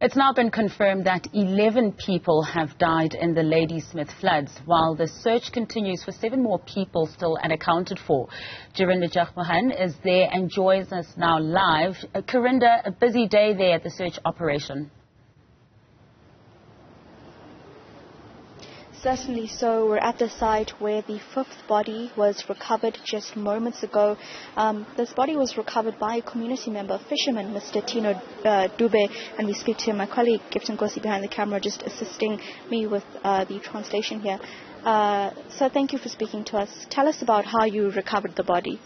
It's now been confirmed that 11 people have died in the Ladysmith floods, while the search continues for 7 more people still unaccounted for. Karinda Jagmohan is there and joins us now live. Karinda, a busy day there at the search operation. Certainly so. We're at the site where the 5th body was recovered just moments ago. This body was recovered by a community member, fisherman, Mr. Tino Dube, and we speak to him. My colleague, Gifton Kosi, behind the camera, just assisting me with the translation here. So thank you for speaking to us. Tell us about how you recovered the body.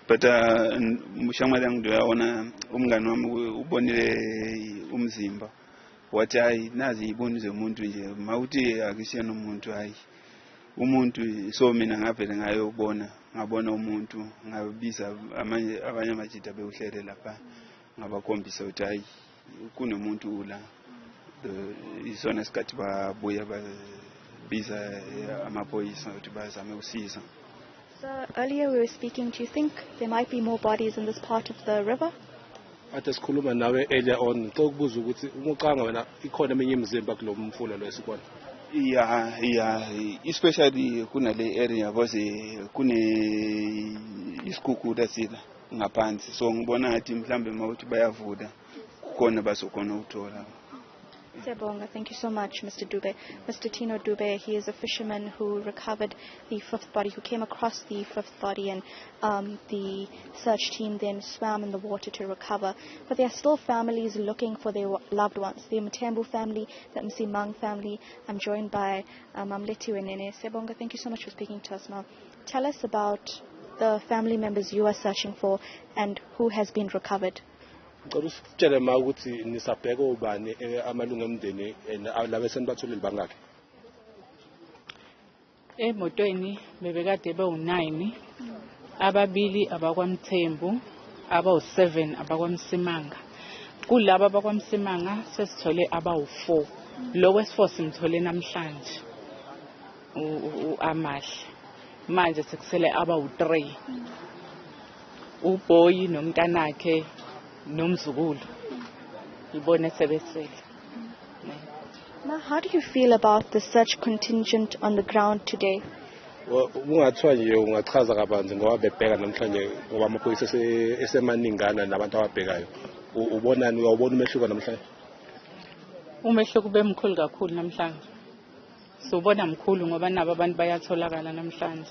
But mushamadang duyaona umngani wami ubonile umzimba wathi hayi nazi ibonize umuntu nje mawuthi akisiyena umuntu hayi umuntu so mina ngavele ngabona umuntu ngabiza abanye amajita bewuhlele lapha ngabakhombisa ukuthi hayi kunomuntu ula isona isikhathi babuya babiza amaphoyisa ukuthi bazame usiza. So earlier we were speaking, do you think there might be more bodies in this part of the river? Sikhuluma nawe earlier on ukubuza ukuthi umucanga wena ikhona eminye imizimba kulo mfula lo esikwana. Yeah, especially kunale area because kune isikhukhula sila ngaphansi, so ngibona ngathi mhlambe mawuthi bayavuda kukhona bazokhona uthola. Thank you so much, Mr. Dube. Mr. Tino Dube, he is a fisherman who recovered the 5th body, who came across the 5th body, and the search team then swam in the water to recover. But there are still families looking for their loved ones. The Mtembu family, the Msimang family. I'm joined by Mamleti Wenene. Sebonga, thank you so much for speaking to us now. Tell us about the family members you are searching for and who has been recovered. Usitshele ma ukuthi nisabheka ubani amalungu emndeni labe senibathulile bangaki. Emotweni bebekade bewu9, ababili abakwamthembu, abawu7 abakwamsimanga. Kulabo abakwamsimanga sesithole abawu4. Lo wesi4 simthole namhlanje. Amahle. Manje sekusele abawu3. Uboyi nomntanakhe nomzukulu ibone sebesele. Now, how do you feel about the search contingent on the ground today? Ungathiwa nje ungachaza kabanzi ngoba bebheka namhlanje ngoba amaphoyisa esemaningana nabantu ababhekayo. Ubonani uyawubona umehluko namhlanje? Umehluko bemkhulu kakhulu namhlanje. So ubona mkhulu ngoba nabo abantu bayatholakala namhlanje.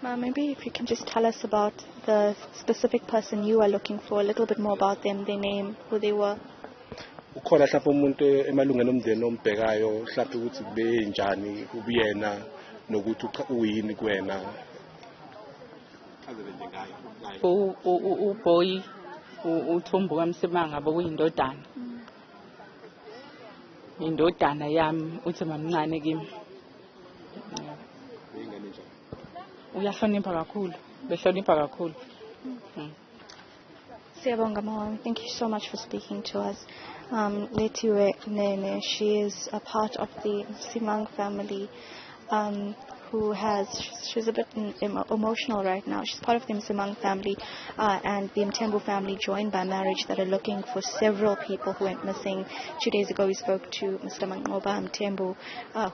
Maybe if you can just tell us about the specific person you are looking for, a little bit more about them, their name, who they were. Ukhona mhlawumbe umuntu emalungeni omndeni ombhekayo mhlawumbe ukuthi benjani kubuyena nokuthi uyini kuwena. Uboyi uthumbu kamsimanga bokuyindodana. Indodana yami uthi mamncane kimi. Uyahlonipha kakhulu, behlonipha kakhulu. Thank you so much for speaking to us. Letiwe Nene, she is a part of the Simang family she's a bit emotional right now. She's part of the Msimang family and the Mtembu family joined by marriage that are looking for several people who went missing. 2 days ago we spoke to Mr. Mangoba Mtembu,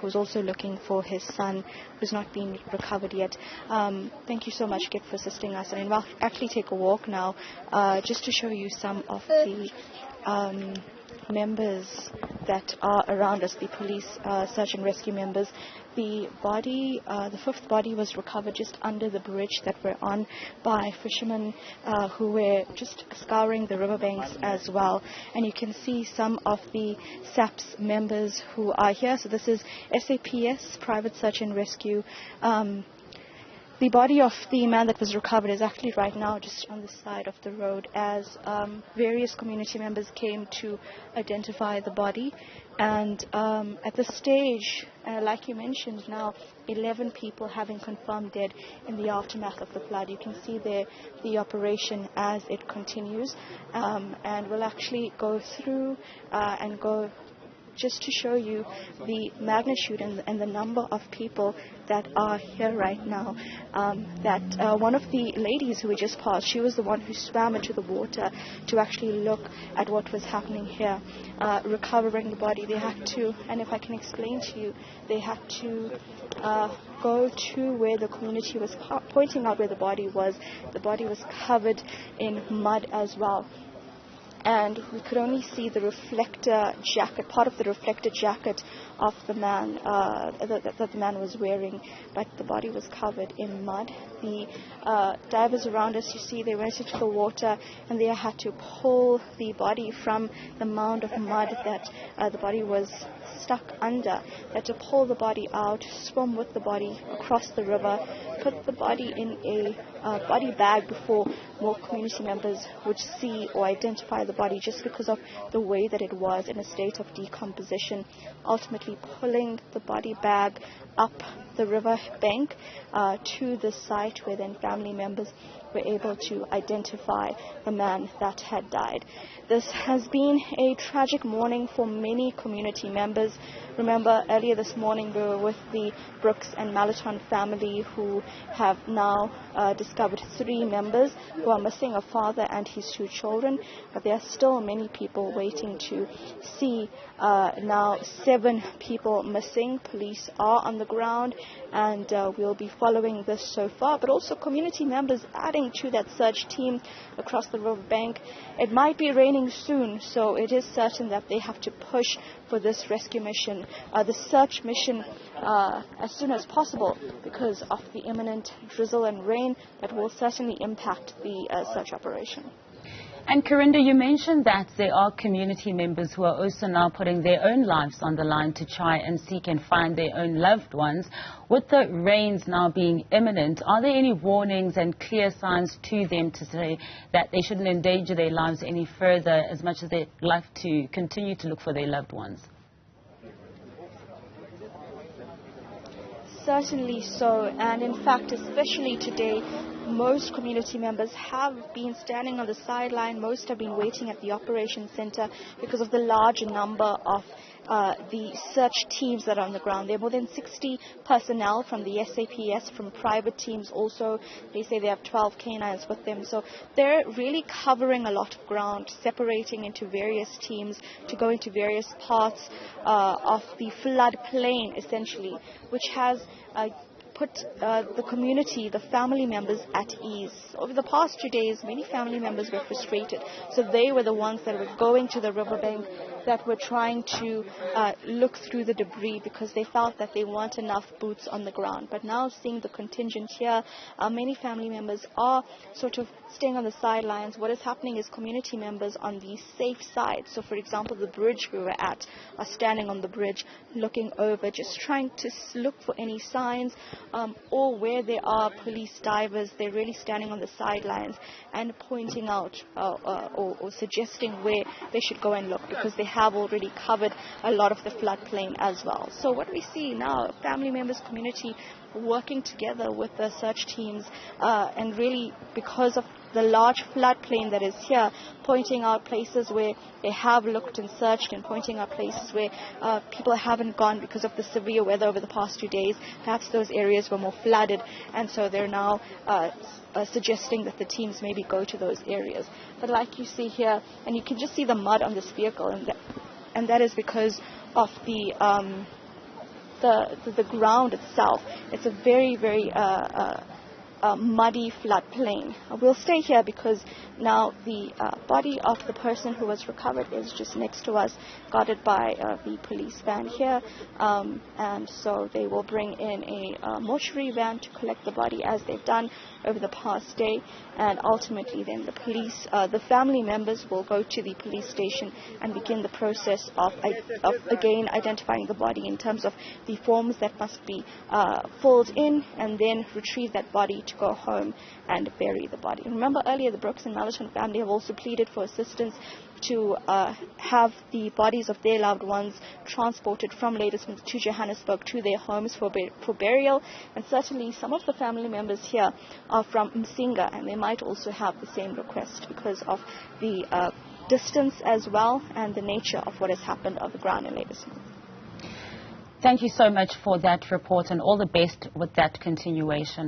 who's also looking for his son, who's not been recovered yet. Thank you so much, Git, for assisting us. And we'll actually take a walk now just to show you some of the members that are around us, the police search and rescue members. The body, the 5th body was recovered just under the bridge that we're on by fishermen who were just scouring the riverbanks as well. And you can see some of the SAPS members who are here. So this is SAPS, Private Search and Rescue. The body of the man that was recovered is actually right now just on the side of the road as various community members came to identify the body. And at this stage, like you mentioned now, 11 people having confirmed dead in the aftermath of the flood. You can see there the operation as it continues. And we'll actually go through and go just to show you the magnitude and the number of people that are here right now, one of the ladies who we just passed, she was the one who swam into the water to actually look at what was happening here, recovering the body. They had to, and if I can explain to you, they had to go to where the community was pointing out where the body was. The body was covered in mud as well. And we could only see the reflector jacket, part of the reflector jacket of the man that the man was wearing, but the body was covered in mud. The divers around us, you see, they went into the water and they had to pull the body from the mound of mud that the body was stuck under. They had to pull the body out, swim with the body across the river, put the body in a body bag before more community members would see or identify the body, just because of the way that it was in a state of decomposition. Ultimately pulling the body bag up the river bank to the site where then family members were able to identify the man that had died. This has been a tragic morning for many community members. Remember, earlier this morning we were with the Brooks and Malaton family, who have now discovered 3 members who are missing, a father and his 2 children, but there are still many people waiting to see. Now 7 people missing. Police are on the ground, and we'll be following this so far, but also community members adding to that search team across the riverbank. It might be raining soon, so it is certain that they have to push for this rescue mission, the search mission, as soon as possible, because of the imminent drizzle and rain that will certainly impact the search operation. And Karinda, you mentioned that there are community members who are also now putting their own lives on the line to try and seek and find their own loved ones. With the rains now being imminent, are there any warnings and clear signs to them to say that they shouldn't endanger their lives any further, as much as they'd like to continue to look for their loved ones? Certainly so, and in fact, especially today, most community members have been standing on the sideline. Most have been waiting at the operations center because of the large number of the search teams that are on the ground. There are more than 60 personnel from the SAPS, from private teams also. They say they have 12 canines with them. So they're really covering a lot of ground, separating into various teams to go into various parts of the floodplain, essentially, which has put the community, the family members at ease. Over the past 2 days, many family members were frustrated. So they were the ones that were going to the riverbank, that were trying to look through the debris, because they felt that there weren't enough boots on the ground. But now seeing the contingent here, many family members are sort of staying on the sidelines. What is happening is community members on the safe side. So for example, the bridge we were at are standing on the bridge looking over, just trying to look for any signs, or where there are police divers, they're really standing on the sidelines and pointing out or suggesting where they should go and look, because they have already covered a lot of the floodplain as well. So what we see now, family members, community working together with the search teams, and really because of the large floodplain that is here, pointing out places where they have looked and searched, and pointing out places where people haven't gone because of the severe weather over the past 2 days. Perhaps those areas were more flooded, and so they're now suggesting that the teams maybe go to those areas. But like you see here, and you can just see the mud on this vehicle, and that is because of the ground itself. It's a very, very muddy floodplain. We'll stay here because now the body of the person who was recovered is just next to us, guarded by the police van here, and so they will bring in a mortuary van to collect the body, as they've done over the past day, and ultimately then the police, the family members will go to the police station and begin the process of again identifying the body in terms of the forms that must be filled in, and then retrieve that body to go home and bury the body. Remember earlier, the Brooks and Malaton family have also pleaded for assistance to have the bodies of their loved ones transported from Ladysmith to Johannesburg to their homes for burial. And certainly some of the family members here are from Msinga, and they might also have the same request because of the distance as well, and the nature of what has happened on the ground in Ladysmith. Thank you so much for that report, and all the best with that continuation.